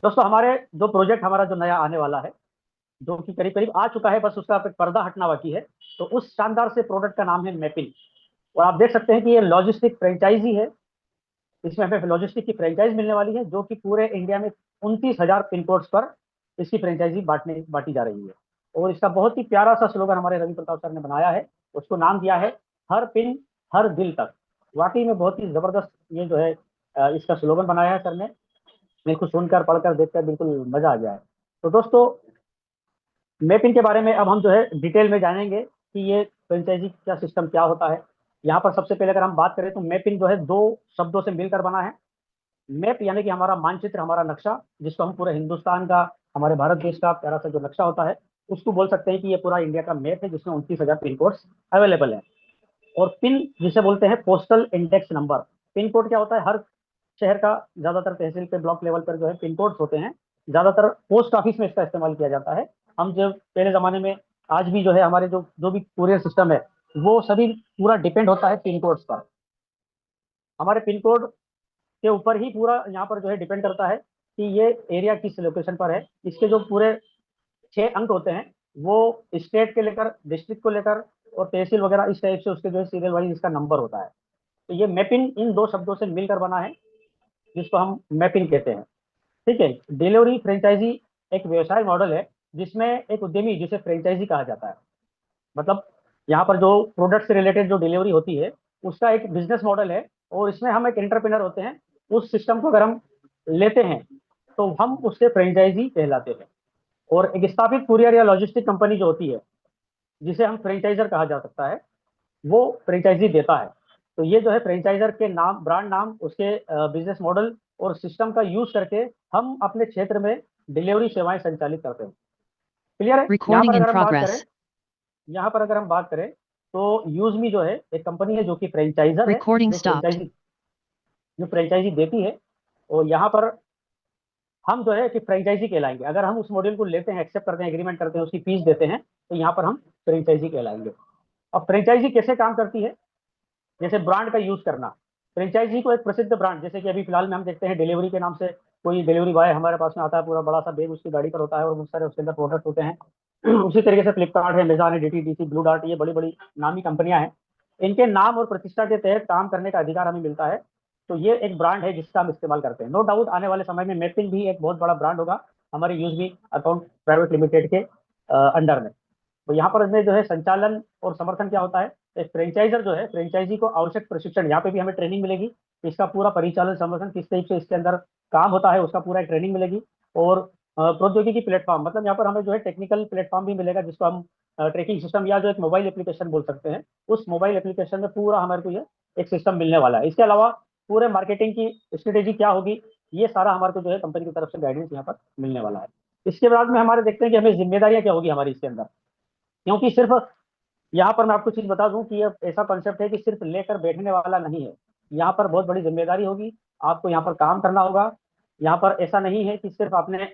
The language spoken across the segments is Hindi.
दोस्तों हमारे जो प्रोजेक्ट हमारा जो नया आने वाला है, जो कि करीब करीब आ चुका है, बस उसका एक पर्दा हटना बाकी है। तो उस शानदार से प्रोडक्ट का नाम है मैपिन। और आप देख सकते हैं कि ये लॉजिस्टिक फ्रेंचाइजी है। इसमें हमें लॉजिस्टिक की फ्रेंचाइज मिलने वाली है, जो कि पूरे इंडिया में 29,000 पिन कोड्स पर इसकी फ्रेंचाइजी बांटी जा रही है। और इसका बहुत ही प्यारा सा स्लोगन हमारे रवि प्रताप सर ने बनाया है। उसको नाम दिया है, हर पिन हर दिल तक। वाकई में बहुत ही जबरदस्त ये जो है इसका स्लोगन बनाया है सर ने। मेरे को सुनकर पढ़कर देखकर बिल्कुल मजा आ गया है। तो दोस्तों, मैपिंग के बारे में अब हम जो है डिटेल में जानेंगे कि ये फ्रेंचाइजी का सिस्टम क्या होता है। यहाँ पर सबसे पहले अगर हम बात करें तो मैपिंग जो है दो शब्दों से मिलकर बना है। मैप यानी कि हमारा मानचित्र, हमारा नक्शा, जिसको हम पूरे हिंदुस्तान का, हमारे भारत देश का प्यारा सा जो नक्शा होता है, उसको बोल सकते हैं कि ये पूरा इंडिया का मैप है, जिसमें 29,000 पिन कोड्स अवेलेबल है। और पिन जिसे बोलते हैं postal index number. Pin code क्या होता है? हर शहर का, ज्यादातर तहसील पे ब्लॉक लेवल पर जो है पिन कोड्स होते हैं। ज्यादातर पोस्ट ऑफिस में इसका इस्तेमाल किया जाता है। हम जब पहले जमाने में, आज भी जो है हमारे जो जो भी कुरियर सिस्टम है, वो सभी पूरा डिपेंड होता है पिन कोड्स पर। हमारे पिन कोड के ऊपर ही पूरा यहाँ पर जो है डिपेंड करता है कि ये एरिया किस लोकेशन पर है। इसके जो पूरे 6 अंक होते हैं, वो स्टेट के लेकर, डिस्ट्रिक्ट को लेकर और तहसील वगैरह इस टाइप से उसके जो है सीरियल वाइज इसका नंबर होता है। तो ये मैपिंग इन दो शब्दों से मिलकर बना है, जिसको हम मैपिंग कहते हैं। ठीक है। डिलीवरी फ्रेंचाइजी एक व्यवसाय मॉडल है, जिसमें एक उद्यमी, जिसे फ्रेंचाइजी कहा जाता है, मतलब यहाँ पर जो प्रोडक्ट से रिलेटेड जो डिलीवरी होती है, उसका एक बिजनेस मॉडल है। और इसमें हम एक एंटरप्रेनर होते हैं। उस सिस्टम को अगर हम लेते हैं, तो हम उसके फ्रेंचाइजी कहलाते हैं। और एक स्थापित कुरियर या लॉजिस्टिक कंपनी जो होती है, जिसे हम फ्रेंचाइजर कहा जा सकता है, वो फ्रेंचाइजी देता है। तो ये जो है फ्रेंचाइजर के नाम, ब्रांड नाम, उसके बिजनेस मॉडल और सिस्टम का यूज करके हम अपने क्षेत्र में डिलीवरी सेवाएं संचालित करते हैं। क्लियर है? यहाँ Recording पर in अगर हम बात करें, progress. यहाँ पर अगर हम बात करें तो यूजमी जो है एक कंपनी है, जो कि फ्रेंचाइजर है, Recording जो stopped. फ्रेंचाइजी देती है। और यहाँ पर हम जो है कि फ्रेंचाइजी कहलाएंगे। अगर हम उस मॉड्यूल को लेते हैं, एक्सेप्ट करते हैं, एग्रीमेंट करते हैं, उसकी फीस देते हैं, तो यहाँ पर हम फ्रेंचाइजी कहलाएंगे। अब फ्रेंचाइजी कैसे काम करती है? जैसे ब्रांड का यूज करना। फ्रेंचाइजी को एक प्रसिद्ध ब्रांड, जैसे कि अभी फिलहाल में हम देखते हैं डिलीवरी के नाम से, कोई डिलीवरी बॉय हमारे पास में आता है, पूरा बड़ा सा बैग उसकी गाड़ी पर होता है और बहुत सारे उसके अंदर प्रोडक्ट होते हैं। उसी तरीके से फ्लिपकार्ट है, अमेजॉन है, डीटीडीसी, ब्लू डार्ट, ये बड़ी बड़ी नामी कंपनियां हैं। इनके नाम और प्रतिष्ठा के तहत काम करने का अधिकार हमें मिलता है। तो ये एक ब्रांड है जिसका हम इस्तेमाल करते हैं। नो डाउट आने वाले समय में मैपिंग भी एक बहुत बड़ा ब्रांड होगा हमारे यूजमी अकाउंट प्राइवेट लिमिटेड के अंडर में। तो यहाँ पर इसमें जो है संचालन और समर्थन क्या होता है? एक फ्रेंचाइजर जो है, फ्रेंचाइजी को आवश्यक प्रशिक्षण, यहाँ पे भी हमें ट्रेनिंग मिलेगी। इसका पूरा परिचालन समर्थन किस तरीके से इसके अंदर काम होता है, उसका पूरा एक ट्रेनिंग मिलेगी। और प्रौद्योगिकी प्लेटफॉर्म, मतलब यहाँ पर हमें जो है टेक्निकल प्लेटफॉर्म भी मिलेगा, जिसको हम ट्रैकिंग सिस्टम या जो एक मोबाइल एप्लीकेशन बोल सकते हैं। उस मोबाइल एप्लीकेशन में पूरा हमारे को ये एक सिस्टम मिलने वाला है। इसके अलावा पूरे मार्केटिंग की स्ट्रेटेजी क्या होगी, ये सारा हमारे को जो है कंपनी की तरफ से गाइडेंस यहाँ पर मिलने वाला है। इसके बाद में हमारे देखते हैं कि हमें जिम्मेदारियां क्या होगी हमारी इसके अंदर। क्योंकि सिर्फ यहाँ पर मैं आपको चीज बता दूं कि ये ऐसा कॉन्सेप्ट है कि सिर्फ लेकर बैठने वाला नहीं है। यहाँ पर बहुत बड़ी जिम्मेदारी होगी, आपको यहाँ पर काम करना होगा। यहाँ पर ऐसा नहीं है कि सिर्फ आपने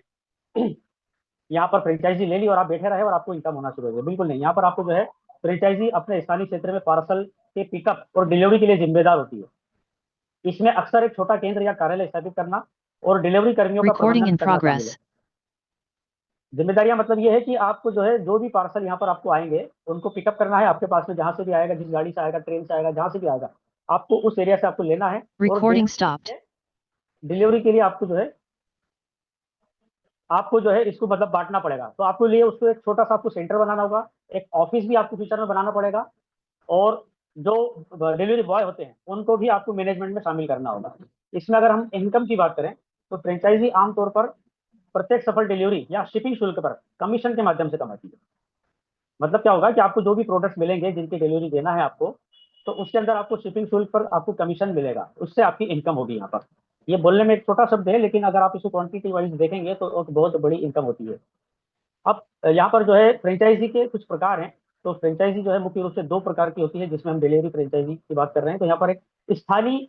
यहाँ पर फ्रेंचाइजी ले ली और आप बैठे रहे और आपको इनकम होना शुरू हो गया। बिल्कुल नहीं। यहाँ पर आपको जो है फ्रेंचाइजी अपने स्थानीय क्षेत्र में पार्सल के पिकअप और डिलीवरी के लिए जिम्मेदार होती है। इसमें अक्सर एक छोटा केंद्र या कार्यालय स्थापित करना और डिलीवरी कर्मियों का Recording प्रबंधन in करना शामिल है। progress. जिम्मेदारियां मतलब ये है कि आपको जो है जो भी पार्सल यहाँ पर आपको आएंगे, उनको पिकअप करना है आपके पास में, जहां से भी आएगा, जिस गाड़ी से आएगा, ट्रेन से आएगा, जहां से भी आएगा, आपको उस एरिया से आपको लेना है। और Recording stopped. डिलीवरी के लिए आपको जो है इसको मतलब बांटना पड़ेगा। तो आपको लिए उसको एक छोटा सा आपको सेंटर बनाना होगा। एक ऑफिस भी आपको फ्यूचर में बनाना पड़ेगा। और जो डिलीवरी बॉय होते हैं, उनको भी आपको मैनेजमेंट में शामिल करना होगा। इसमें अगर हम इनकम की बात करें, तो फ्रेंचाइजी आमतौर पर प्रत्येक सफल डिलीवरी या शिपिंग शुल्क पर कमीशन के माध्यम से कमाती है। मतलब क्या होगा कि आपको जो भी प्रोडक्ट्स मिलेंगे जिनकी डिलीवरी देना है आपको, तो उसके अंदर आपको शिपिंग शुल्क पर आपको कमीशन मिलेगा, उससे आपकी इनकम होगी यहाँ पर। ये बोलने में एक छोटा शब्द है, लेकिन अगर आप इसको क्वांटिटी वाइज देखेंगे तो एक बहुत बड़ी इनकम होती है। अब यहाँ पर जो है फ्रेंचाइजी के कुछ प्रकार हैं। तो फ्रेंचाइजी जो है मुख्य रूप से दो प्रकार की होती है, जिसमें हम डिलीवरी फ्रेंचाइजी की बात कर रहे हैं। तो यहाँ पर एक स्थानीय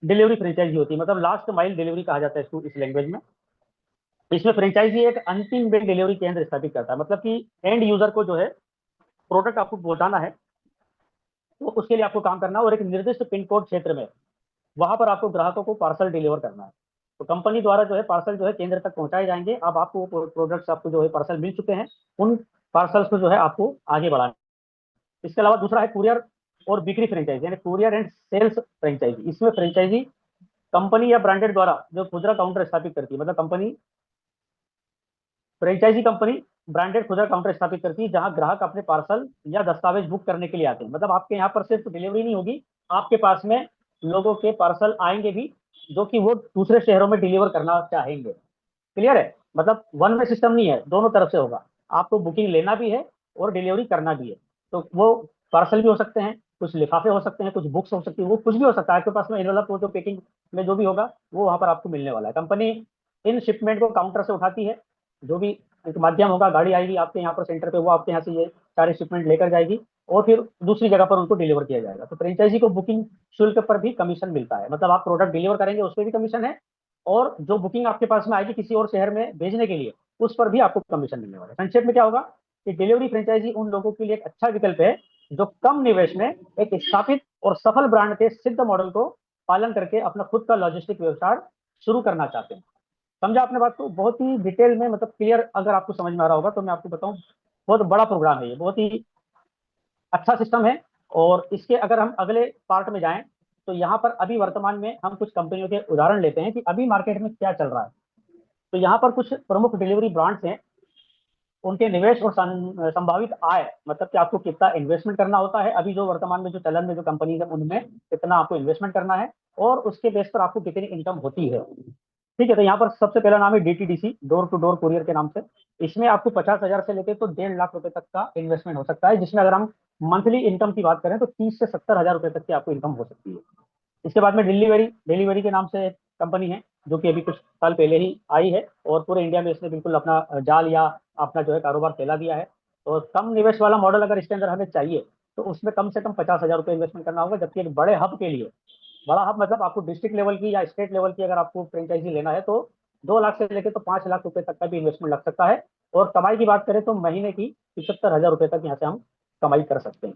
डिलीवरी फ्रेंचाइजी होती है, मतलब लास्ट माइल डिलीवरी कहा जाता है इसको इस लैंग्वेज में। इसमें फ्रेंचाइजी एक अंतिम बिल डिलीवरी केंद्र स्थापित करता है, मतलब कि एंड यूजर को जो है प्रोडक्ट आपको पहुंचाना है, तो उसके लिए आपको काम करना है। और एक निर्दिष्ट पिन कोड क्षेत्र में, वहां पर आपको ग्राहकों को पार्सल डिलीवर करना है। तो कंपनी द्वारा जो है पार्सल जो है केंद्र तक पहुंचाए जाएंगे। अब आपको प्रोडक्ट्स आपको जो है पार्सल मिल चुके हैं, उन पार्सल्स को जो है आपको आगे बढ़ाना। इसके अलावा दूसरा है कुरियर और बिक्री फ्रेंचाइजी, यानी कुरियर एंड सेल्स फ्रेंचाइजी। इसमें फ्रेंचाइजी कंपनी या ब्रांडेड द्वारा जो खुदरा काउंटर स्थापित करती है, मतलब कंपनी फ्रेंचाइजी कंपनी ब्रांडेड खुदरा काउंटर स्थापित करती है जहां ग्राहक अपने पार्सल या दस्तावेज बुक करने के लिए आते हैं। मतलब आपके यहाँ पर सिर्फ डिलीवरी नहीं होगी, आपके पास में लोगों के पार्सल आएंगे भी जो कि वो दूसरे शहरों में डिलीवर करना चाहेंगे। क्लियर है? मतलब वन वे सिस्टम नहीं है, दोनों तरफ से होगा। आपको बुकिंग लेना भी है और डिलीवरी करना भी है। तो वो पार्सल भी हो सकते हैं, कुछ लिफाफे हो सकते हैं, कुछ बुक्स हो सकती है, वो कुछ भी हो सकता है। आपके पास में इनवेलप वो जो पैकिंग में जो भी होगा वो वहां पर आपको मिलने वाला है। कंपनी इन शिपमेंट को काउंटर से उठाती है, जो भी एक माध्यम होगा, गाड़ी आएगी आपके यहाँ पर सेंटर पे, वो आपके यहाँ से ये सारे शिपमेंट लेकर जाएगी और फिर दूसरी जगह पर उनको डिलीवर किया जाएगा। तो फ्रेंचाइजी को बुकिंग शुल्क पर भी कमीशन मिलता है, मतलब आप प्रोडक्ट डिलीवर करेंगे उस पर भी कमीशन है, और जो बुकिंग आपके पास में आएगी किसी और शहर में भेजने के लिए, उस पर भी आपको कमीशन मिलने वाला है। संक्षेप में क्या होगा कि डिलीवरी फ्रेंचाइजी उन लोगों के लिए एक अच्छा विकल्प है जो कम निवेश में एक स्थापित और सफल ब्रांड के सिद्ध मॉडल को पालन करके अपना खुद का लॉजिस्टिक व्यवसाय शुरू करना चाहते हैं। समझा आपने बात को? बहुत ही डिटेल में, मतलब क्लियर अगर आपको समझ में आ रहा होगा तो मैं आपको बताऊं, बहुत बड़ा प्रोग्राम है ये, बहुत ही अच्छा सिस्टम है। और इसके अगर हम अगले पार्ट में जाएं तो यहाँ पर अभी वर्तमान में हम कुछ कंपनियों के उदाहरण लेते हैं कि अभी मार्केट में क्या चल रहा है। तो यहाँ पर कुछ प्रमुख डिलीवरी ब्रांड्स हैं, उनके निवेश और संभावित आय, मतलब कि आपको कितना इन्वेस्टमेंट करना होता है, अभी जो वर्तमान में जो चलन में जो कंपनी है उनमें कितना आपको इन्वेस्टमेंट करना है, और उसके बेस पर आपको कितनी इनकम होती है। ठीक है, तो यहाँ पर सबसे पहला नाम है DTDC, door to door courier के नाम से। इसमें आपको 50,000 से लेकर तो 1.5 लाख रुपए तक का इन्वेस्टमेंट हो सकता है, जिसमें अगर हम मंथली इनकम की बात करें तो 30 से 70 हजार रुपए तक की आपको इनकम हो सकती है। इसके बाद में डिलीवरी डिलीवरी के नाम से एक कंपनी है जो कि अभी कुछ साल पहले ही आई है, और पूरे इंडिया में इसने बिल्कुल अपना जाल या अपना जो है कारोबार फैला दिया है। और कम निवेश वाला मॉडल अगर इसके अंदर हमें चाहिए तो उसमें कम से कम 50,000 रुपये इन्वेस्टमेंट करना होगा। जबकि एक बड़े हब के लिए, बड़ा हब मतलब आपको डिस्ट्रिक्ट लेवल की या स्टेट लेवल की अगर आपको फ्रेंचाइजी लेना है तो 2 लाख से लेकर तो 5 लाख रुपए तक का भी इन्वेस्टमेंट लग सकता है। और कमाई की बात करें तो महीने की 75,000 रुपए तक यहाँ से हम कमाई कर सकते हैं।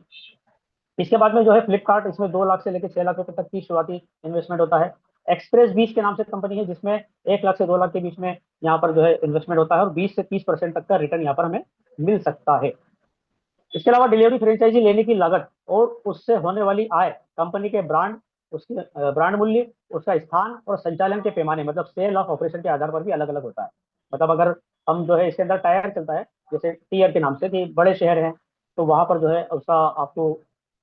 इसके बाद में जो है फ्लिपकार्ट, इसमें 2 लाख से लेकर 6 लाख रुपए तक की शुरुआती इन्वेस्टमेंट होता है। एक्सप्रेस 20 के नाम से कंपनी है जिसमें 1 लाख से 2 लाख के बीच में यहाँ पर जो है इन्वेस्टमेंट होता है, और 20 से 30% तक का रिटर्न यहाँ पर हमें मिल सकता है। इसके अलावा डिलीवरी फ्रेंचाइजी लेने की लागत और उससे होने वाली आय कंपनी के ब्रांड, उसके ब्रांड मूल्य, उसका स्थान और संचालन के पैमाने, मतलब सेल ऑफ ऑपरेशन के आधार पर भी अलग अलग होता है। मतलब अगर हम जो है इसके अंदर टायर चलता है, जैसे टीयर के नाम से, कि बड़े शहर हैं तो वहां पर जो है उसका आपको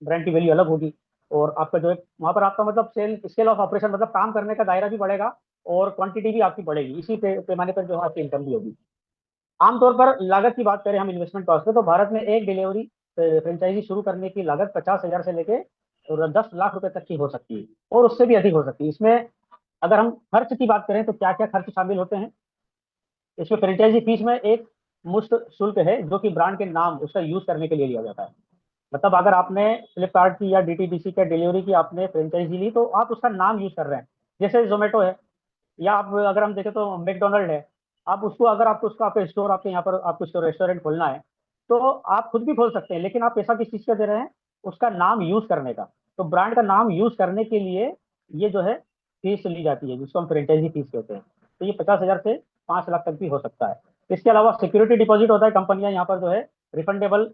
ब्रांड की वैल्यू अलग होगी, और आपका जो है वहां पर आपका मतलब सेल स्केल ऑफ ऑपरेशन, मतलब काम करने का दायरा भी बढ़ेगा और क्वांटिटी भी आपकी बढ़ेगी। इसी पैमाने पर जो है आपकी इनकम भी होगी। आमतौर पर लागत की बात करें हम इन्वेस्टमेंट कॉस्ट पे, तो भारत में एक डिलीवरी फ्रेंचाइजी शुरू करने की लागत 50,000 से लेके और 10 लाख रुपए तक की हो सकती है, और उससे भी अधिक हो सकती है। इसमें अगर हम खर्च की बात करें तो क्या क्या खर्च शामिल होते हैं? इसमें फ्रेंचाइजी फीस में एक मुश्त शुल्क है जो कि ब्रांड के नाम उसका यूज करने के लिए लिया जाता है। मतलब अगर आपने फ्लिपकार्ट की या डीटीडीसी के डिलीवरी की आपने फ्रेंचाइजी ली तो आप उसका नाम यूज कर रहे हैं। जैसे जोमेटो है, या आप अगर हम देखें तो मैकडोनल्ड है, आप उसको अगर आपको उसका आपका स्टोर आपके यहाँ पर आपको स्टोर रेस्टोरेंट खोलना है तो आप खुद भी खोल सकते हैं, लेकिन आप पैसा किस चीज़ का दे रहे हैं? उसका नाम यूज करने का। तो ब्रांड का नाम यूज करने के लिए ये जो है फीस ली जाती है, जिसको हम फ्रेंचाइजी फीस कहते हैं। तो ये 50,000 से 5 लाख तक भी हो सकता है। इसके अलावा सिक्योरिटी डिपॉजिट होता है, कंपनियां यहाँ पर जो है रिफंडेबल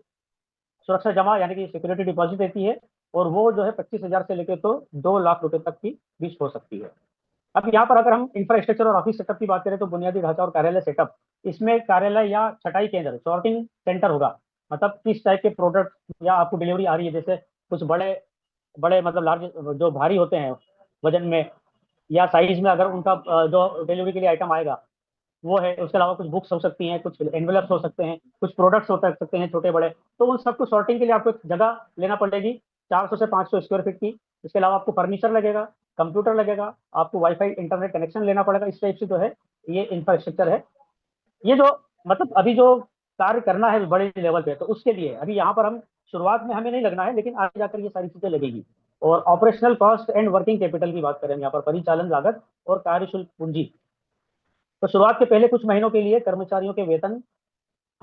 सुरक्षा जमा यानी कि सिक्योरिटी डिपॉजिट देती है, और वो जो है 25,000 से लेकर तो 2 लाख रुपए तक की फीस हो सकती है। अब यहाँ पर अगर हम इंफ्रास्ट्रक्चर और ऑफिस सेटअप की बात करें तो बुनियादी ढांचा और कार्यालय सेटअप, इसमें कार्यालय या छटाई केंद्र, सॉर्टिंग सेंटर होगा। मतलब किस टाइप के प्रोडक्ट या आपको डिलीवरी आ रही है, जैसे कुछ बड़े बड़े मतलब लार्ज जो भारी होते हैं वजन में या साइज में, अगर उनका जो डिलीवरी के लिए आइटम आएगा वो है। उसके अलावा कुछ बुक्स हो सकती हैं, कुछ एनवेलप्स हो सकते हैं, कुछ प्रोडक्ट्स हो सकते हैं छोटे बड़े। तो उन सबको सॉर्टिंग के लिए आपको एक जगह लेना पड़ेगी 400 से 500 स्क्वायर फीट की। इसके अलावा आपको फर्नीचर लगेगा, कंप्यूटर लगेगा, आपको वाईफाई इंटरनेट कनेक्शन लेना पड़ेगा। इस टाइप से जो है ये इंफ्रास्ट्रक्चर है। ये जो मतलब अभी जो कार्य करना है बड़े लेवल पे, तो उसके लिए अभी यहाँ पर हम शुरुआत में हमें नहीं लगना है, लेकिन आगे जाकर ये सारी चीजें लगेगी। और operational cost and working capital की बात करें यहाँ पर, परिचालन लागत और कार्यशुल्क पूंजी। तो शुरुआत के पहले कुछ महीनों के लिए कर्मचारियों के वेतन,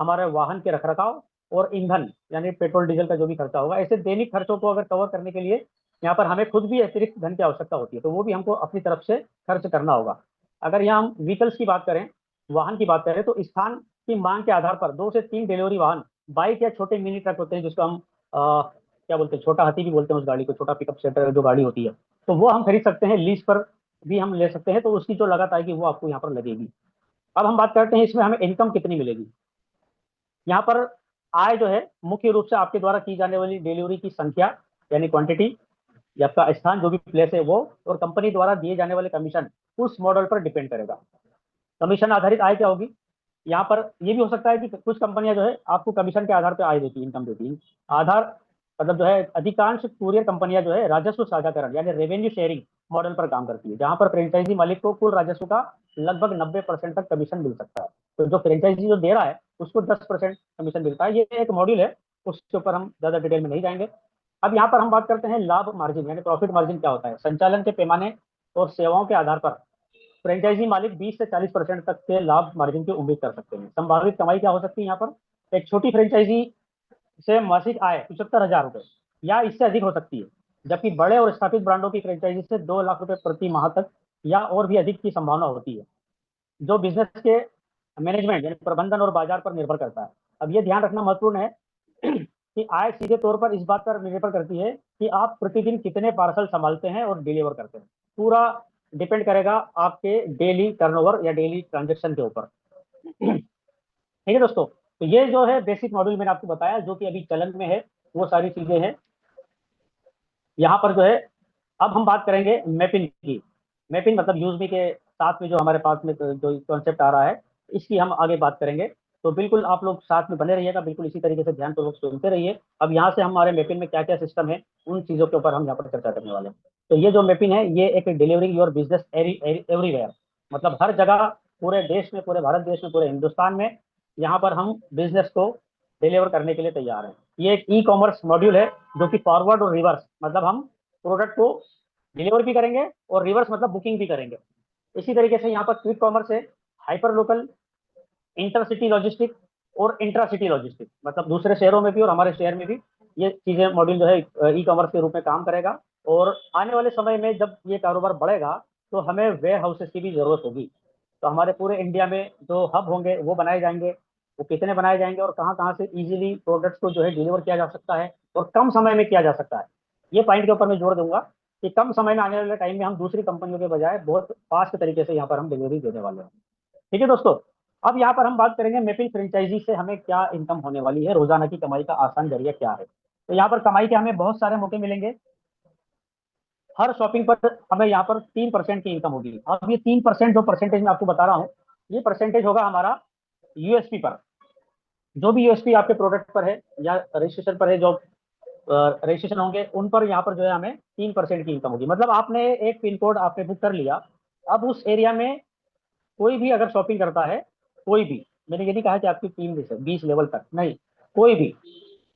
हमारे वाहन के रखरखाव और ईंधन यानी पेट्रोल डीजल का जो भी खर्चा होगा, ऐसे दैनिक खर्चों को अगर कवर करने के लिए यहाँ पर हमें खुद भी अतिरिक्त धन की आवश्यकता होती है, तो वो भी हमको अपनी तरफ से खर्च करना होगा। अगर यहाँ हम व्हीकल्स की बात करें, वाहन की बात करें, तो स्थान की मांग के आधार पर 2 से 3 डिलीवरी वाहन, बाइक या छोटे मिनी ट्रक होते हैं, जिसको हम क्या बोलते हैं, छोटा हाथी भी बोलते हैं उस गाड़ी को, छोटा पिकअप सेटर जो गाड़ी होती है, तो वो हम खरीद सकते हैं, लीज पर भी हम ले सकते हैं। तो उसकी जो लागत आएगी वो आपको यहाँ पर लगेगी। अब हम बात करते हैं इसमें हमें इनकम कितनी मिलेगी। यहाँ पर आय जो है मुख्य रूप से आपके द्वारा की जाने वाली डिलीवरी की संख्या यानी क्वांटिटी, या आपका स्थान जो भी प्लेस है वो, और कंपनी द्वारा दिए जाने वाले कमीशन, उस मॉडल पर डिपेंड करेगा। कमीशन आधारित आय क्या होगी, यहाँ पर ये भी हो सकता है कि कुछ कंपनियां जो है आपको कमीशन के आधार पर आय देती है, इनकम देती है। आधार मतलब जो है अधिकांश कुरियर कंपनियां जो है राजस्व साझाकरण यानी रेवेन्यू शेयरिंग मॉडल पर काम करती है, जहां पर फ्रेंचाइजी मालिक को कुल राजस्व का लगभग 90% तक कमीशन मिल सकता है। तो जो फ्रेंचाइजी जो दे रहा है उसको 10% कमीशन मिलता है। ये एक मॉड्यूल है, उसके ऊपर हम ज्यादा डिटेल में नहीं जाएंगे। अब यहाँ पर हम बात करते हैं लाभ मार्जिन यानी प्रॉफिट मार्जिन क्या होता है। संचालन के पैमाने और सेवाओं के आधार पर फ्रेंचाइजी मालिक 20 से 40% तक के लाभ मार्जिन की उम्मीद कर सकते हैं। संभावित कमाई क्या हो सकती है यहाँ पर, एक छोटी फ्रेंचाइजी से मासिक आय 75,000 रुपए या इससे अधिक हो सकती है, जबकि बड़े और स्थापित ब्रांडों की फ्रेंचाइजी से 2 लाख रुपए प्रति माह तक या और भी अधिक की संभावना होती है, जो बिजनेस के मैनेजमेंट यानी प्रबंधन और बाजार पर निर्भर करता है। अब ये ध्यान रखना महत्वपूर्ण है कि आय सीधे तौर पर इस बात पर निर्भर करती है कि आप प्रतिदिन कितने पार्सल संभालते हैं और डिलीवर करते हैं। पूरा डिपेंड करेगा आपके डेली टर्नओवर या डेली ट्रांजेक्शन के ऊपर। ठीक है दोस्तों, तो ये जो है बेसिक मॉड्यूल मैंने आपको बताया जो कि अभी चलन में है, वो सारी चीजें हैं यहाँ पर जो है। अब हम बात करेंगे मैपिंग की। मैपिंग मतलब यूजमी के साथ में जो हमारे पास में जो कॉन्सेप्ट आ रहा है, इसकी हम आगे बात करेंगे। तो बिल्कुल आप लोग साथ में बने रहिएगा, बिल्कुल इसी तरीके से ध्यानपूर्वक सुनते रहिए। अब यहाँ से हमारे मैपिंग में क्या क्या सिस्टम है, उन चीजों के ऊपर हम यहाँ पर चर्चा करने वाले हैं। तो ये जो मैपिंग है, ये एक डिलीवरिंग योर बिजनेस एवरीवेयर, मतलब हर जगह, पूरे देश में, पूरे भारत देश में, पूरे हिंदुस्तान में, यहाँ पर हम बिजनेस को डिलीवर करने के लिए तैयार हैं। ये एक ई कॉमर्स मॉड्यूल है जो कि फॉरवर्ड और रिवर्स, मतलब हम प्रोडक्ट को डिलीवर भी करेंगे और रिवर्स मतलब बुकिंग भी करेंगे। इसी तरीके से यहाँ पर क्विक कॉमर्स है, हाइपर लोकल, इंटरसिटी लॉजिस्टिक और इंट्रासिटी लॉजिस्टिक, मतलब दूसरे शहरों में भी और हमारे शहर में भी ये चीजें मॉड्यूल जो है ई कॉमर्स के रूप में काम करेगा। और आने वाले समय में जब ये कारोबार बढ़ेगा तो हमें वेयर हाउसेस की भी जरूरत होगी। तो हमारे पूरे इंडिया में जो हब होंगे वो बनाए जाएंगे। वो कितने बनाए जाएंगे और कहाँ कहाँ से इजीली प्रोडक्ट्स को जो है डिलीवर किया जा सकता है और कम समय में किया जा सकता है, ये पॉइंट के ऊपर मैं जोर दूंगा कि कम समय में, आने वाले टाइम में हम दूसरी कंपनियों के बजाय बहुत फास्ट तरीके से यहाँ पर हम डिलीवरी देने वाले हैं। ठीक है दोस्तों, अब यहाँ पर हम बात करेंगे मेपिल फ्रेंचाइजी से हमें क्या इनकम होने वाली है, रोजाना की कमाई का आसान जरिया क्या है। तो यहाँ पर कमाई के हमें बहुत सारे मौके मिलेंगे। हर शॉपिंग पर हमें यहाँ पर 3% की इनकम होगी। अब ये 3% जो परसेंटेज मैं आपको बता रहा हूँ, ये परसेंटेज होगा हमारा यूएसपी पर। जो भी यूएसपी आपके प्रोडक्ट पर है या रजिस्ट्रेशन पर है, जो रजिस्ट्रेशन होंगे उन पर यहाँ पर जो है हमें 3% की इनकम होगी। मतलब आपने एक पिन कोड आपने बुक कर लिया, अब उस एरिया में कोई भी अगर शॉपिंग करता है, कोई भी, मैंने ये नहीं कहा कि आपकी टीम में से 20 लेवल तक नहीं, कोई भी,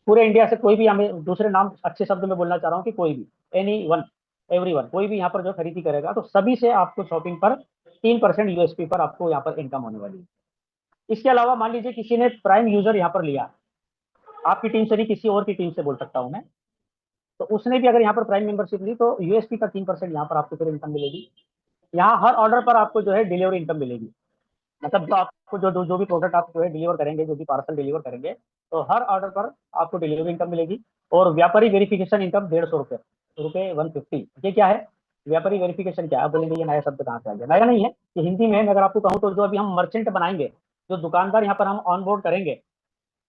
पूरे इंडिया से कोई भी, हमें दूसरे नाम अच्छे शब्द में बोलना चाह रहा हूँ कि कोई भी, एनी वन, एवरी वन, कोई भी यहाँ पर जो खरीदी करेगा तो सभी से आपको शॉपिंग पर 3% यूएसपी पर आपको यहाँ पर इनकम होने वाली है। इसके अलावा मान लीजिए किसी ने प्राइम यूजर यहाँ पर लिया, आपकी टीम से नहीं किसी और की टीम से बोल सकता हूँ मैं, तो उसने भी अगर यहाँ पर प्राइम मेंबरशिप ली तो यूएसपी का 3% यहाँ पर आपको फिर इनकम मिलेगी। यहाँ हर ऑर्डर पर आपको जो है डिलीवरी इनकम मिलेगी। मतलब जो आपको जो भी प्रोडक्ट आप जो है डिलीवर करेंगे, जो भी पार्सल डिलीवर करेंगे, तो हर ऑर्डर पर आपको डिलीवरी इनकम मिलेगी। और व्यापारी वेरिफिकेशन इनकम 150 रुपये, रुपये 150। ये क्या है, व्यापारी वेरिफिकेशन क्या है, आप बोलेंगे ये नया शब्द कहाँ से आ गया। नया नहीं है, ये हिंदी में है। मैं अगर आपको कहूँ तो जो अभी हम मर्चेंट बनाएंगे, जो दुकानदार यहाँ पर हम ऑन बोर्ड करेंगे,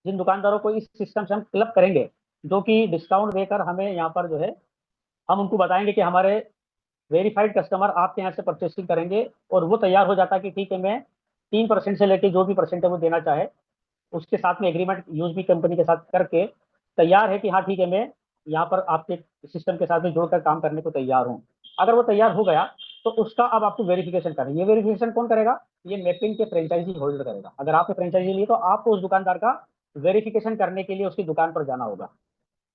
जिन दुकानदारों को इस सिस्टम से हम क्लब करेंगे, जो कि डिस्काउंट देकर हमें यहाँ पर जो है, हम उनको बताएंगे कि हमारे वेरीफाइड कस्टमर आपके यहाँ से परचेसिंग करेंगे, और वो तैयार हो जाता है कि ठीक है, मैं 3% से लेके जो भी परसेंट है वो देना चाहे, उसके साथ में एग्रीमेंट यूज भी कंपनी के साथ करके तैयार है कि हाँ ठीक है, मैं यहाँ पर आपके सिस्टम के साथ में जोड़कर काम करने को तैयार हूँ। अगर वो तैयार हो गया तो उसका अब आपको वेरिफिकेशन करना है। ये वेरिफिकेशन कौन करेगा, ये मैपिंग के फ्रेंचाइजी होल्डर करेगा। अगर आपने फ्रेंचाइजी ली तो आपको उस दुकानदार का वेरिफिकेशन करने के लिए उसकी दुकान पर जाना होगा।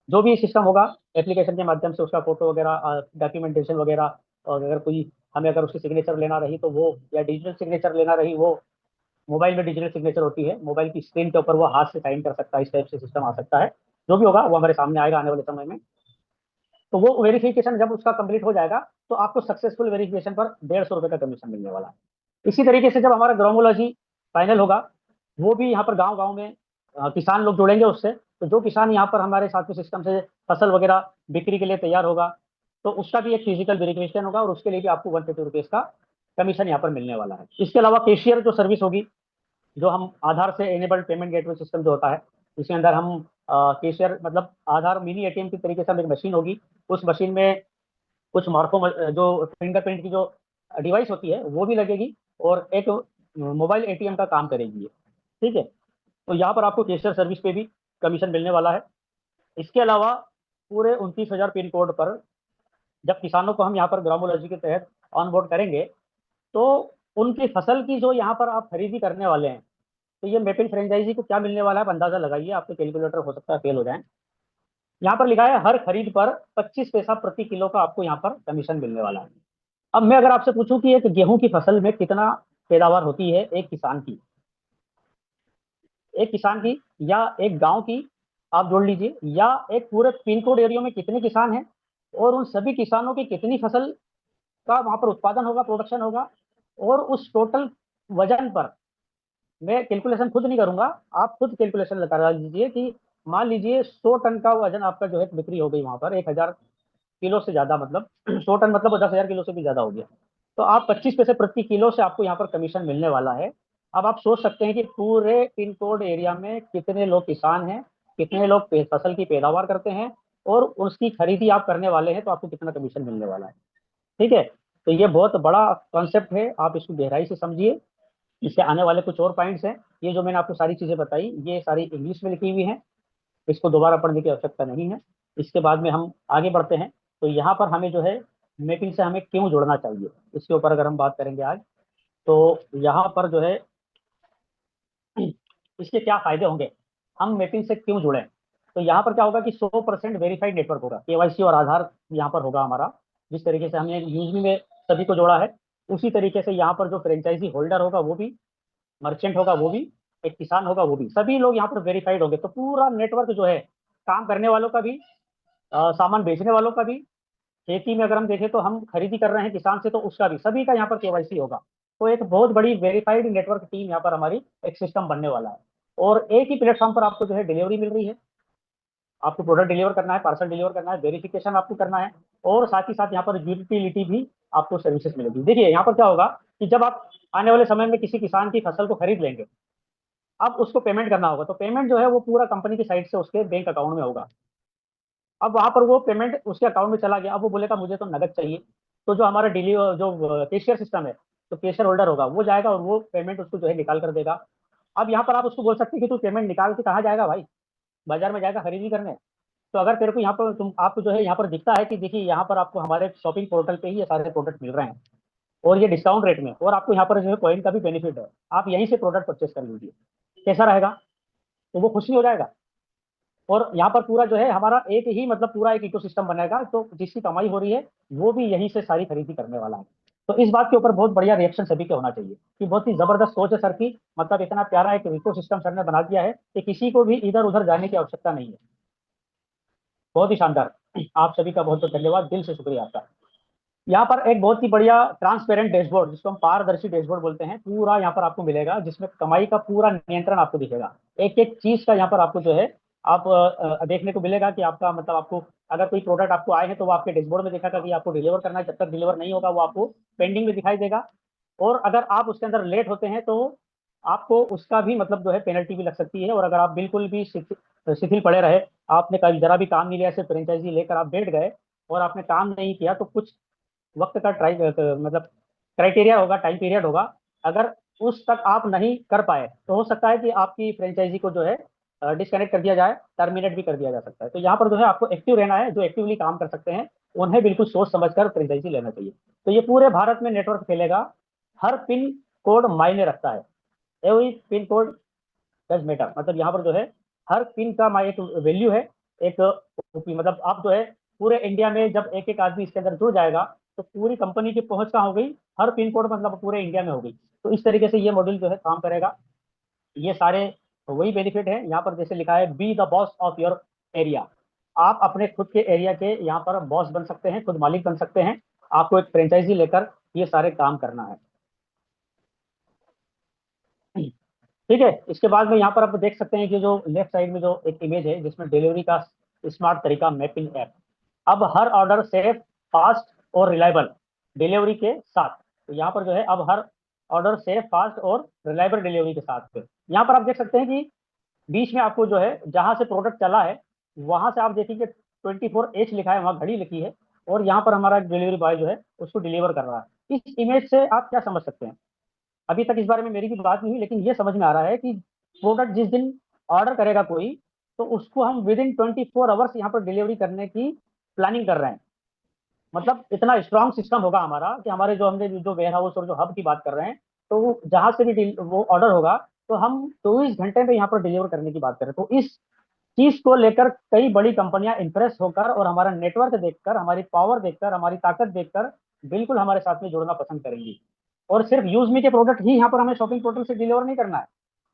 जो भी सिस्टम होगा एप्लीकेशन के माध्यम से उसका फोटो वगैरह, डॉक्यूमेंटेशन वगैरह, और अगर कोई हमें अगर उसकी सिग्नेचर लेना रही तो वो, या डिजिटल सिग्नेचर लेना रही, वो मोबाइल में डिजिटल सिग्नेचर होती है, मोबाइल की स्क्रीन के ऊपर वो हाथ से साइन कर सकता है, इस टाइप से सिस्टम आ सकता है। जो भी होगा वो हमारे सामने आएगा आने वाले समय में। तो वो वेरिफिकेशन जब उसका कंप्लीट हो जाएगा तो आपको सक्सेसफुल वेरिफिकेशन पर 150 रुपये का कमीशन मिलने वाला है। इसी तरीके से जब हमारा ग्रोमोलॉजी फाइनल होगा, वो भी यहाँ पर गांव गांव में किसान लोग जुड़ेंगे उससे। तो जो किसान यहाँ पर हमारे साथ में सिस्टम से फसल वगैरह बिक्री के लिए तैयार होगा, तो उसका भी एक फिजिकल वेरिफिकेशन होगा और उसके लिए भी आपको 150 रुपीज का कमीशन यहाँ पर मिलने वाला है। इसके अलावा कैशियर जो सर्विस होगी, जो हम आधार से एनेबल्ड पेमेंट गेटवे सिस्टम जो होता है, इसके अंदर हम कैशियर मतलब आधार मिनी एटीएम की तरीके से हम एक मशीन होगी, उस मशीन में कुछ मार्को जो फिंगरप्रिंट की जो डिवाइस होती है वो भी लगेगी और एक मोबाइल एटीएम का काम करेगी ये। ठीक है, तो यहाँ पर आपको कैशियर सर्विस पे भी कमीशन मिलने वाला है। इसके अलावा पूरे 29,000 पिन कोड पर जब किसानों को हम यहाँ पर ग्रामोलॉजी के तहत ऑन बोर्ड करेंगे, तो उनकी फसल की जो यहाँ पर आप खरीदी करने वाले हैं, तो ये मेपिल फ्रेंचाइजी को क्या मिलने वाला है, आप अंदाजा लगाइए, आपके कैलकुलेटर हो सकता है फेल हो जाए। यहाँ पर लिखा है हर खरीद पर 25 पैसा प्रति किलो का आपको यहाँ पर कमीशन मिलने वाला है। अब मैं अगर आपसे पूछूं कि एक गेहूं की फसल में कितना पैदावार होती है एक किसान की, या एक गांव की, आप जोड़ लीजिए, या एक पूरे पिन कोड एरिया में कितने किसान हैं और उन सभी किसानों की कितनी फसल का वहां पर उत्पादन होगा, प्रोडक्शन होगा, और उस टोटल वजन पर मैं कैलकुलेशन खुद नहीं करूंगा, आप खुद कैलकुलेशन लगा लीजिए कि मान लीजिए 100 टन का वजन आपका जो है बिक्री हो गई वहां पर 1,000 किलो से ज्यादा, मतलब 100 टन मतलब 10,000 किलो से भी ज्यादा हो गया, तो आप 25 पैसे प्रति किलो से आपको यहाँ पर कमीशन मिलने वाला है। अब आप सोच सकते हैं कि पूरे पिन कोड एरिया में कितने लोग किसान हैं, कितने लोग फसल की पैदावार करते हैं और उसकी खरीदी आप करने वाले हैं, तो आपको कितना कमीशन मिलने वाला है। ठीक है, तो ये बहुत बड़ा कॉन्सेप्ट है, आप इसको गहराई से समझिए। इसके आने वाले कुछ और पॉइंट्स हैं, ये जो मैंने आपको सारी चीजें बताई ये सारी इंग्लिश में लिखी हुई हैं, इसको दोबारा पढ़ने की आवश्यकता नहीं है। इसके बाद में हम आगे बढ़ते हैं। तो यहाँ पर हमें जो है मैपिंग से हमें क्यों जुड़ना चाहिए, इसके ऊपर अगर हम बात करेंगे आज, तो यहाँ पर जो है इसके क्या फायदे होंगे, हम मैपिंग से क्यों जुड़े। तो यहाँ पर क्या होगा कि 100% वेरीफाइड नेटवर्क होगा, केवाईसी और आधार यहाँ पर होगा हमारा। जिस तरीके से हमने यूजली में सभी को जोड़ा है, उसी तरीके से यहाँ पर जो फ्रेंचाइजी होल्डर होगा वो भी, मर्चेंट होगा वो भी, एक किसान होगा वो भी, सभी लोग यहाँ पर वेरीफाइड होंगे। तो पूरा नेटवर्क जो है, काम करने वालों का भी, सामान बेचने वालों का भी, खेती में अगर हम देखें तो हम खरीदी कर रहे हैं किसान से, तो उसका भी, सभी का यहाँ पर केवाईसी होगा। तो एक बहुत बड़ी वेरीफाइड नेटवर्क टीम यहाँ पर हमारी एक सिस्टम बनने वाला है, और एक ही प्लेटफॉर्म पर आपको जो है डिलीवरी मिल रही है। आपको प्रोडक्ट डिलीवर करना है, पार्सल डिलीवर करना है, वेरिफिकेशन आपको करना है, और साथ ही साथ यहाँ पर यूटिलिटी भी आपको सर्विसेज मिलेगी। देखिए यहाँ पर क्या होगा कि जब आप आने वाले समय में किसी किसान की फसल को खरीद लेंगे, अब उसको पेमेंट करना होगा, तो पेमेंट जो है वो पूरा कंपनी की साइड से उसके बैंक अकाउंट में होगा। अब वहां पर वो पेमेंट उसके अकाउंट में चला गया, अब वो बोलेगा मुझे तो नगद चाहिए, तो जो हमारा डिलीवर जो कैशियर सिस्टम है, तो कैशियर होल्डर होगा वो जाएगा और वो पेमेंट उसको जो है निकाल कर देगा। अब यहाँ पर आप उसको बोल सकते हैं कि तू पेमेंट निकाल के कहाँ जाएगा भाई, बाजार में जाएगा खरीदी करने। तो अगर तेरे को यहाँ पर तुम आपको जो है यहाँ पर दिखता है कि देखिए यहाँ पर आपको हमारे शॉपिंग पोर्टल पे ही ये सारे प्रोडक्ट मिल रहे हैं और ये डिस्काउंट रेट में, और आपको यहाँ पर जो है कॉइन का भी बेनिफिट है, आप यहीं से प्रोडक्ट परचेस कर लीजिए, कैसा रहेगा, तो वो खुश नहीं हो जाएगा। और यहाँ पर पूरा जो है हमारा एक ही मतलब पूरा एक इकोसिस्टम बनेगा, तो जिसकी कमाई हो रही है वो भी यहीं से सारी खरीदी करने वाला है। तो इस बात के ऊपर बहुत बढ़िया रिएक्शन सभी के होना चाहिए कि बहुत ही जबरदस्त सोच है सर की, मतलब इतना प्यारा एक इकोसिस्टम सर ने बना दिया है कि किसी को भी इधर उधर जाने की आवश्यकता नहीं है। बहुत ही शानदार, आप सभी का बहुत बहुत धन्यवाद, दिल से शुक्रिया आपका। यहाँ पर एक बहुत ही बढ़िया ट्रांसपेरेंट डैशबोर्ड, जिसको हम पारदर्शी डैशबोर्ड बोलते हैं, पूरा यहाँ पर आपको मिलेगा, जिसमें कमाई का पूरा नियंत्रण आपको दिखेगा। एक एक चीज का यहाँ पर आपको जो है आप देखने को मिलेगा कि आपका मतलब आपको अगर कोई प्रोडक्ट आपको आए हैं तो वो आपके डैशबोर्ड में दिखागा कि आपको डिलीवर करना है, जब तक डिलीवर नहीं होगा वो आपको पेंडिंग में दिखाई देगा। और अगर आप उसके अंदर लेट होते हैं तो आपको उसका भी मतलब जो है पेनल्टी भी लग सकती है। और अगर आप बिल्कुल भी शिथिल पड़े रहे, आपने कभी जरा भी काम नहीं लिया, सिर्फ फ्रेंचाइजी लेकर आप बैठ गए और आपने काम नहीं किया, तो कुछ वक्त का ट्राई मतलब क्राइटेरिया होगा, टाइम पीरियड होगा, अगर उस तक आप नहीं कर पाए तो हो सकता है कि आपकी फ्रेंचाइजी को जो है डिस्कनेक्ट कर दिया जाए, टर्मिनेट भी कर दिया जा सकता है। तो यहाँ पर जो है आपको एक्टिव रहना है, जो एक्टिवली काम कर सकते हैं उन्हें बिल्कुल सोच समझकर फ्रेंचाइजी लेना चाहिए। तो ये पूरे भारत में नेटवर्क फैलेगा, हर पिन कोड मायने रखता है, every pin code does matter, मतलब यहाँ पर जो है हर पिन का एक वैल्यू है, एक मतलब आप जो है पूरे इंडिया में जब एक एक आदमी इसके अंदर जुड़ जाएगा, तो पूरी कंपनी की पहुंच कहाँ हो गई, हर पिन कोड मतलब पूरे इंडिया में हो गई। तो इस तरीके से ये मॉड्यूल जो है काम करेगा। ये सारे वही बेनिफिट है यहाँ पर, जैसे लिखा है be the boss of your area, आप अपने खुद के एरिया के यहाँ पर बॉस बन सकते हैं, खुद मालिक बन सकते हैं। आपको एक फ्रेंचाइजी लेकर ये सारे काम करना है। ठीक है। इसके बाद में यहाँ पर आप देख सकते हैं कि जो लेफ्ट साइड में जो एक इमेज है जिसमें डिलीवरी का स्मार्ट तरीका मैपिंग ऐप। अब हर ऑर्डर सेफ, फास्ट और रिलायबल डिलीवरी के साथ। तो यहाँ पर जो है अब हर ऑर्डर सेफ, फास्ट और रिलायबल डिलीवरी के साथ है। यहाँ पर आप देख सकते हैं कि बीच में आपको जो है जहां से प्रोडक्ट चला है वहां से आप देखिए 24H लिखा है, वहां घड़ी लिखी है, और यहाँ पर हमारा डिलीवरी बॉय जो है उसको डिलीवर कर रहा है। इस इमेज से आप क्या समझ सकते हैं? अभी तक इस बारे में मेरी भी बात नहीं हुई, लेकिन ये समझ में आ रहा है कि प्रोडक्ट जिस दिन ऑर्डर करेगा कोई, तो उसको हम विद इन 24 आवर्स यहाँ पर डिलीवरी करने की प्लानिंग कर रहे हैं। मतलब इतना स्ट्रांग सिस्टम होगा हमारा कि हमारे जो हमने जो वेयर हाउस और जो हब की बात कर रहे हैं, तो वो जहां से भी वो ऑर्डर होगा तो हम 24 घंटे में यहाँ पर डिलीवर करने की बात करें। तो इस चीज को लेकर कई बड़ी कंपनियां इंप्रेस होकर और हमारा नेटवर्क देखकर, हमारी पावर देखकर, हमारी ताकत देखकर बिल्कुल हमारे साथ में जुड़ना पसंद करेंगी। और सिर्फ यूज मी के प्रोडक्ट ही यहाँ पर हमें शॉपिंग पोर्टल से डिलीवर नहीं करना है।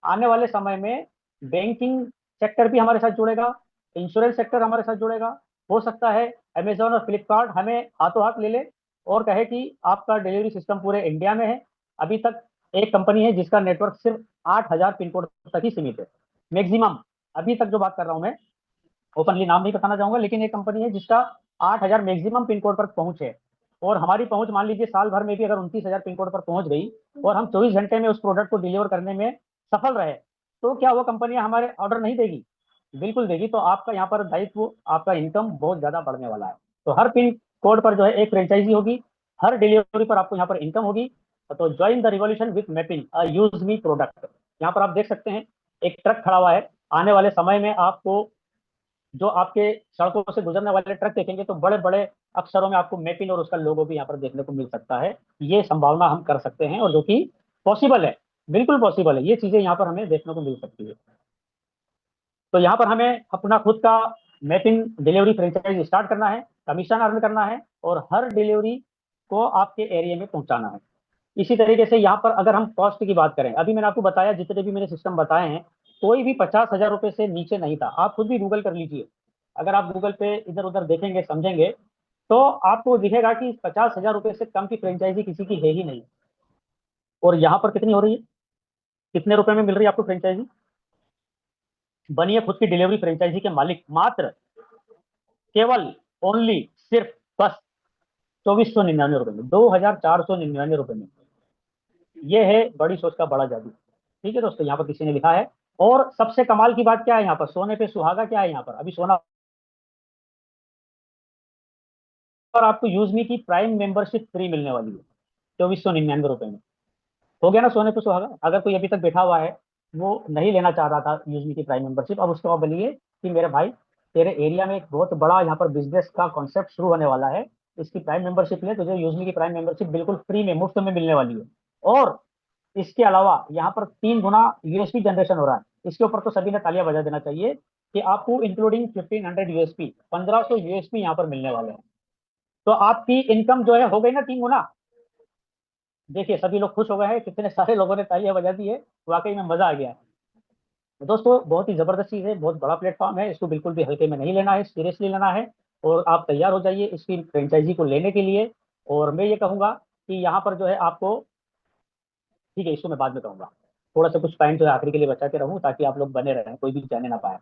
आने वाले समय में बैंकिंग सेक्टर भी हमारे साथ जुड़ेगा, इंश्योरेंस सेक्टर हमारे साथ जुड़ेगा। हो सकता है अमेजोन और फ्लिपकार्ट हमें हाथों हाथ ले ले और कहे कि आपका डिलीवरी सिस्टम पूरे इंडिया में है। अभी तक एक कंपनी है जिसका नेटवर्क सिर्फ 8,000 पिन कोड तक ही सीमित है, मैक्सिमम। अभी तक जो बात कर रहा हूं मैं, ओपनली नाम नहीं बताना चाहूंगा, लेकिन एक कंपनी है जिसका 8,000 मैक्सिमम पिन कोड पर पहुंच है। और हमारी पहुंच मान लीजिए साल भर में भी अगर 29,000 पिन कोड पर पहुंच गई और हम 24 घंटे में उस प्रोडक्ट को डिलीवर करने में सफल रहे, तो क्या वो कंपनियां हमारे ऑर्डर नहीं देगी? बिल्कुल देगी। तो आपका यहाँ पर दायित्व, आपका इनकम बहुत ज्यादा बढ़ने वाला है। तो हर पिन कोड पर जो है एक फ्रेंचाइजी होगी, हर डिलीवरी पर आपको यहाँ पर इनकम होगी। तो join the revolution with mapping use me product. यहाँ पर आप देख सकते हैं एक ट्रक खड़ा हुआ है। आने वाले समय में आपको जो आपके सड़कों से गुजरने वाले ट्रक देखेंगे तो बड़े बड़े अक्षरों में आपको मैपिन और उसका लोगो भी यहाँ पर देखने को मिल सकता है। ये संभावना हम कर सकते हैं और जो कि पॉसिबल है, बिल्कुल पॉसिबल है। ये चीजें यहाँ पर हमें देखने को मिल सकती है। तो यहाँ पर हमें अपना खुद का मैपिंग डिलीवरी फ्रेंचाइज स्टार्ट करना है, कमीशन अर्न करना है और हर डिलीवरी को आपके एरिया में पहुंचाना है। इसी तरीके से यहाँ पर अगर हम कॉस्ट की बात करें, अभी मैंने आपको बताया, जितने भी मैंने सिस्टम बताए हैं, कोई भी 50,000 रुपए से नीचे नहीं था। आप खुद भी गूगल कर लीजिए। अगर आप गूगल पे इधर उधर देखेंगे, समझेंगे, तो आपको दिखेगा कि 50,000 रुपए से कम की फ्रेंचाइजी किसी की है ही नहीं। और यहाँ पर कितनी हो रही है, कितने रुपए में मिल रही है आपको फ्रेंचाइजी? बनिए खुद की डिलीवरी फ्रेंचाइजी के मालिक, मात्र केवल ओनली सिर्फ बस 2,499 रुपए में, 2,499 रुपए में। ये है बड़ी सोच का बड़ा जादू। ठीक है दोस्तों, यहाँ पर किसी ने लिखा है। और सबसे कमाल की बात क्या है यहाँ पर, सोने पे सुहागा क्या है यहाँ पर, अभी सोना। और आपको यूज मी की प्राइम मेंबरशिप फ्री मिलने वाली है 2,499 रुपए में। हो गया ना सोने पे सुहागा। अगर कोई अभी तक बैठा हुआ है, वो नहीं लेना चाह रहा था यूज मी की प्राइम मेंबरशिप, अब उसको आप बोलिए कि मेरे भाई, तेरे एरिया में एक बहुत बड़ा यहाँ पर बिजनेस का कॉन्सेप्ट शुरू होने वाला है, इसकी प्राइम मेंबरशिप ले, तुझे यूज मी की प्राइम मेंबरशिप बिल्कुल फ्री में, मुफ्त में मिलने वाली है। और इसके अलावा यहाँ पर 3 गुना यूएसपी जनरेशन हो रहा है। इसके ऊपर तो सभी ने तालियां बजा देना चाहिए कि आपको इंक्लूडिंग 1,500 यूएसपी, 1,500 यूएसपी यहाँ पर मिलने वाले हैं। तो आपकी इनकम जो है हो गई ना 3 गुना। देखिए सभी लोग खुश हो गए हैं, कितने सारे लोगों ने तालियां बजा दी है। वाकई में मजा आ गया है। तो दोस्तों बहुत ही जबरदस्त चीज है, बहुत बड़ा प्लेटफॉर्म है, इसको बिल्कुल भी हल्के में नहीं लेना है, सीरियसली लेना है। और आप तैयार हो जाइए इसकी फ्रेंचाइजी को लेने के लिए। और मैं ये कहूंगा कि यहाँ पर जो है आपको, ठीक है इसको मैं बाद में कहूंगा, थोड़ा सा कुछ पॉइंट जो है आखिरी के लिए बचा के रहूं ताकि आप लोग बने रहें, कोई भी जाने ना पाए।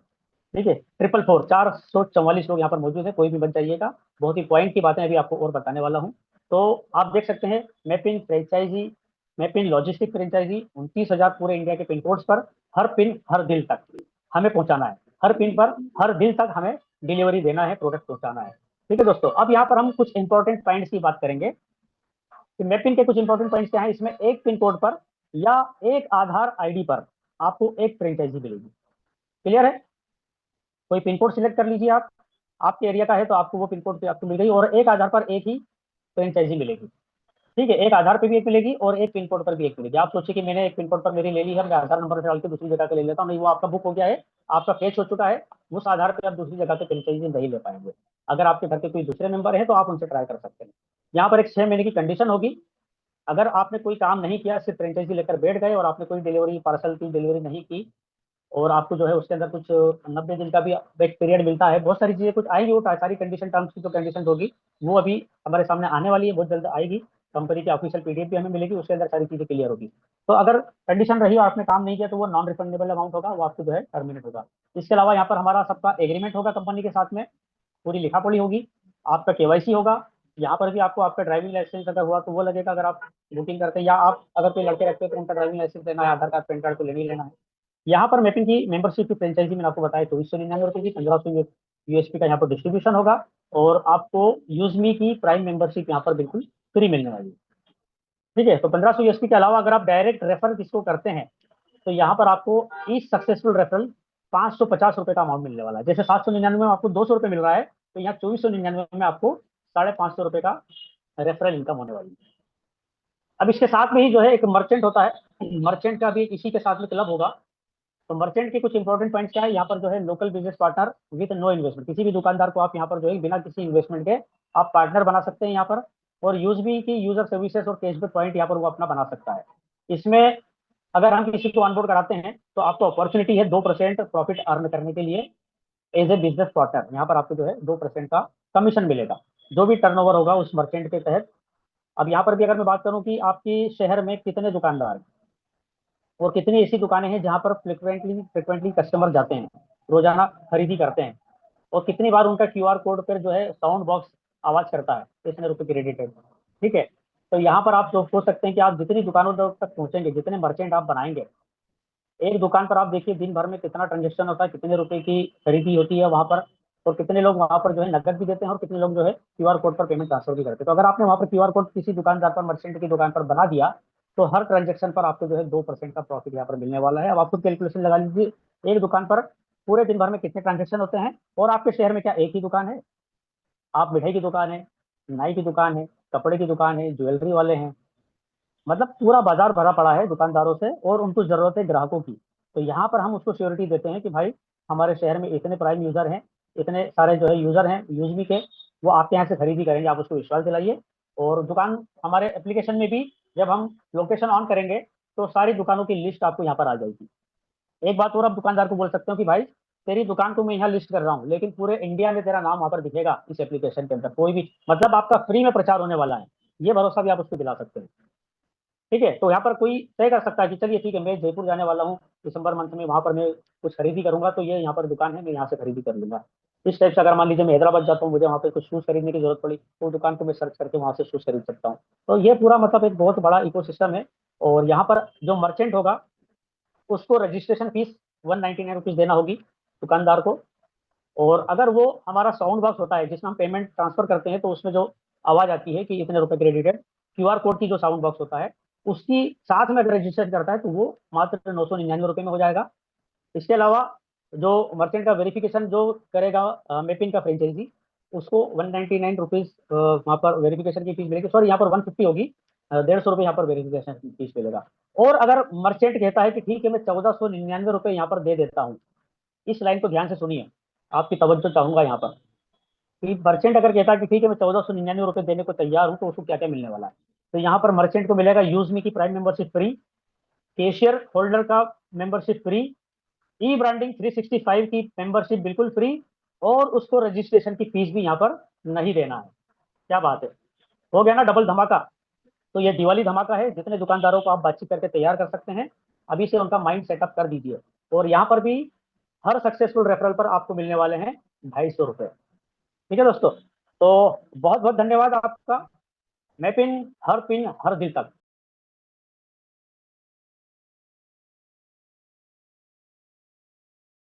ठीक है, 444 444 लोग यहाँ पर मौजूद है, कोई भी बन जाइएगा। बहुत ही पॉइंट की बातें अभी आपको और बताने वाला हूँ। तो आप देख सकते हैं मैपिन फ्रेंचाइजी, मैपिन लॉजिस्टिक फ्रेंचाइजी 29,000 पूरे इंडिया के पिन कोड्स पर, हर पिन हर दिल तक हमें पहुंचाना है। हर पिन पर हर दिल तक हमें डिलीवरी देना है, प्रोडक्ट पहुंचाना है। ठीक है दोस्तों, अब यहाँ पर हम कुछ इंपॉर्टेंट पॉइंट्स की बात करेंगे कि मैपिंग के कुछ इंपॉर्टेंट पॉइंट्स क्या है। इसमें एक पिन कोड पर या एक आधार आईडी पर आपको एक फ्रेंचाइजी मिलेगी। क्लियर है? कोई पिन कोड सिलेक्ट कर लीजिए आप, आपके एरिया का है तो आपको वो पिन कोड पे आपको मिल गई, और एक आधार पर एक ही फ्रेंचाइजी मिलेगी। ठीक है, एक आधार पे भी एक मिलेगी और एक पिन कोड पर भी एक मिलेगी। आप सोचिए कि मैंने एक पिन कोड पर मेरी ले ली है, मैं आधार नंबर डाल के दूसरी जगह पे ले लेता हूँ, नहीं वो आपका बुक हो गया है, आपका फेच हो चुका है। उस आधार पे आप दूसरी जगह पे फ्रेंचाइजी नहीं ले पाएंगे। अगर आपके घर के कोई दूसरे मेंबर है तो आप उनसे ट्राई कर सकते हैं। यहाँ पर एक 6 महीने की कंडीशन होगी। अगर आपने कोई काम नहीं किया, सिर्फ फ्रेंचाइजी लेकर बैठ गए और आपने कोई डिलीवरी, पार्सल की डिलीवरी नहीं की, और आपको जो है उसके अंदर कुछ 90 दिन का भी एक पीरियड मिलता है, बहुत सारी चीजें कुछ आएंगी, वो सारी कंडीशन, टर्म्स की जो कंडीशन होगी वो अभी हमारे सामने आने वाली है, बहुत जल्द आएगी। कंपनी की ऑफिशियल पीडीएफ भी हमें मिलेगी, उसके अंदर सारी चीजें क्लियर होगी। तो अगर कंडीशन रही और आपने काम नहीं किया तो वो नॉन रिफंडेबल अमाउंट होगा, वो आपको जो है टर्मिनेट होगा। इसके अलावा यहाँ पर हमारा सबका एग्रीमेंट होगा कंपनी के साथ में, पूरी लिखा पढ़ी होगी, आपका केवाईसी होगा। यहाँ पर भी आपको आपका ड्राइविंग लाइसेंस अगर हुआ तो वो लगेगा, अगर आप बुकिंग करते हैं, या आप अगर कोई लड़के रखते हैं तो उनका ड्राइविंग लाइसेंस लेना है, आधार कार्ड पैन कार्ड तो लेना ही लेना है। यहाँ पर मैपिंग की मेंबरशिप की फ्रेंचाइजी मैंने आपको बताया 2499 रुपये की, 1500 यूएसपी का यहाँ पर डिस्ट्रीब्यूशन होगा, और आपको यूजमी की प्राइम मेंबरशिप यहाँ पर बिल्कुल फ्री मिलने वाली है। ठीक है, तो 1500 यूएसपी के अलावा अगर आप डायरेक्ट रेफर किसको करते हैं तो यहाँ पर आपको ईच सक्सेसफुल रेफरल 550 रुपये का अमाउंट मिलने वाला है। जैसे 799 में आपको 200 रुपये मिल रहा है, तो यहाँ 2499 में आपको 550 रुपये का रेफरल इनकम होने वाली है। अब इसके साथ में ही जो है एक मर्चेंट होता है, मर्चेंट का भी इसी के साथ में क्लब होगा। तो मर्चेंट के कुछ इंपॉर्टेंट पॉइंट्स क्या है, यहाँ पर जो है local business partner with no investment, किसी भी दुकानदार को आप यहाँ पर जो है बिना किसी इन्वेस्टमेंट के आप पार्टनर बना सकते हैं यहाँ पर। और यूज भी की यूजर सर्विसेज और कैशबैक पॉइंट यहाँ पर वो अपना बना सकता है। इसमें अगर हम किसी को ऑनबोर्ड कराते हैं तो आपको अपॉर्चुनिटी है 2% प्रॉफिट अर्न करने के लिए एज ए बिजनेस पार्टनर। यहाँ पर आपको जो है 2% का कमीशन मिलेगा जो भी टर्नओवर होगा उस मर्चेंट के तहत। अब यहाँ पर भी अगर मैं बात करूँ कि आपकी शहर में कितने दुकानदार हैं और कितनी ऐसी दुकानें हैं जहाँ पर फ्रिक्वेंटली कस्टमर जाते हैं, रोजाना खरीदी करते हैं, और कितनी बार उनका क्यूआर कोड पर जो है साउंड बॉक्स आवाज करता है इतने रुपए क्रेडिटेड। ठीक है, तो यहाँ पर आप सोच सकते हैं कि आप जितनी दुकानों तक पहुंचेंगे, जितने मर्चेंट आप बनाएंगे, एक दुकान पर आप देखिए दिन भर में कितना ट्रांजेक्शन होता है, कितने रुपए की खरीदी होती है वहां पर, और कितने लोग वहां पर जो है नकद भी देते हैं और कितने लोग जो है क्यूआर कोड पर पेमेंट ट्रांसफर भी करते हैं। तो अगर आपने वहां पर क्यूआर कोड किसी दुकानदार पर, मर्चेंट की दुकान पर बना दिया, तो हर ट्रांजेक्शन पर आपको जो है 2% का प्रॉफिट यहाँ पर मिलने वाला है। अब आप खुद कैलकुलेशन लगा लीजिए, एक दुकान पर पूरे दिन भर में कितने ट्रांजेक्शन होते हैं, और आपके शहर में क्या एक ही दुकान है, आप मिठाई की दुकान है, नाई की दुकान है, कपड़े की दुकान है, ज्वेलरी वाले हैं, मतलब पूरा बाजार भरा पड़ा है दुकानदारों से और उनको जरूरत है ग्राहकों की। तो यहाँ पर हम उसको श्योरिटी देते हैं कि भाई हमारे शहर में इतने प्राइम यूजर हैं, इतने सारे जो है यूजर हैं यूजमी के, वो आपके यहाँ से खरीदी करेंगे, आप उसको विश्वास दिलाइए। और दुकान हमारे एप्लीकेशन में भी जब हम लोकेशन ऑन करेंगे तो सारी दुकानों की लिस्ट आपको यहाँ पर आ जाएगी। एक बात और आप दुकानदार को बोल सकते हो कि भाई तेरी दुकान को मैं यहाँ लिस्ट कर रहा हूँ, लेकिन पूरे इंडिया में तेरा नाम वहाँ पर दिखेगा इस एप्लीकेशन के अंदर, कोई भी मतलब आपका फ्री में प्रचार होने वाला है, ये भरोसा भी आप उसको दिला सकते हैं। ठीक है, तो यहाँ पर कोई तय कर सकता है कि चलिए ठीक है, मैं जयपुर जाने वाला हूँ दिसंबर मंथ में, वहां पर मैं कुछ खरीदी करूंगा, तो ये यहाँ पर दुकान है, मैं यहाँ से खरीदी कर लूंगा। इस टाइप से अगर मान लीजिए मैं हैदराबाद जाता हूँ, मुझे वहाँ पे कुछ शूज खरीदने की जरूरत पड़ी, तो दुकान को मैं सर्च करके वहां से शूज खरीद सकता हूँ। तो ये पूरा मतलब एक बहुत बड़ा इकोसिस्टम है। और यहाँ पर जो मर्चेंट होगा उसको रजिस्ट्रेशन फीस 199 रुपीज देना होगी दुकानदार को। और अगर वो हमारा साउंड बॉक्स होता है जिसमें हम पेमेंट ट्रांसफर करते हैं, तो उसमें जो आवाज आती है कि इतने रुपए क्रेडिटेड, क्यूआर कोड की जो साउंड बॉक्स होता है उसकी साथ में अगर रजिस्टर करता है तो वो मात्र 999 रुपये में हो जाएगा। इसके अलावा जो मर्चेंट का वेरिफिकेशन जो करेगा मेपिन का फ्रेंचाइजी, उसको 199 रुपीज वहाँ पर वेरिफिकेशन की फीस मिलेगी, सॉरी यहाँ पर 150 होगी, 150 रुपये यहाँ पर वेरिफिकेशन फीस मिलेगा। और अगर मर्चेंट कहता है कि ठीक है मैं 1499 रुपये यहाँ पर दे देता हूँ, इस लाइन को ध्यान से सुनिए, आपकी तवज्जो चाहूंगा यहाँ पर, कि मर्चेंट अगर कहता है कि ठीक है मैं 1499 रुपये देने को तैयार हूँ, तो उसको क्या क्या मिलने वाला है। तो यहाँ पर मर्चेंट को मिलेगा यूजमी की prime membership free, cashier holder का मेंबरशिप फ्री, ई ब्रांडिंग 365 की मेंबरशिप बिल्कुल फ्री, और उसको रजिस्ट्रेशन की फीस भी यहाँ पर नहीं देना है। क्या बात है, हो गया ना डबल धमाका। तो ये दिवाली धमाका है, जितने दुकानदारों को आप बातचीत करके तैयार कर सकते हैं अभी से उनका माइंड सेटअप कर दीजिए। और यहाँ पर भी हर सक्सेसफुल रेफरल पर आपको मिलने वाले हैं 250 रुपये। ठीक है दोस्तों, तो बहुत बहुत धन्यवाद आपका। मैं पिन हर दिल तक।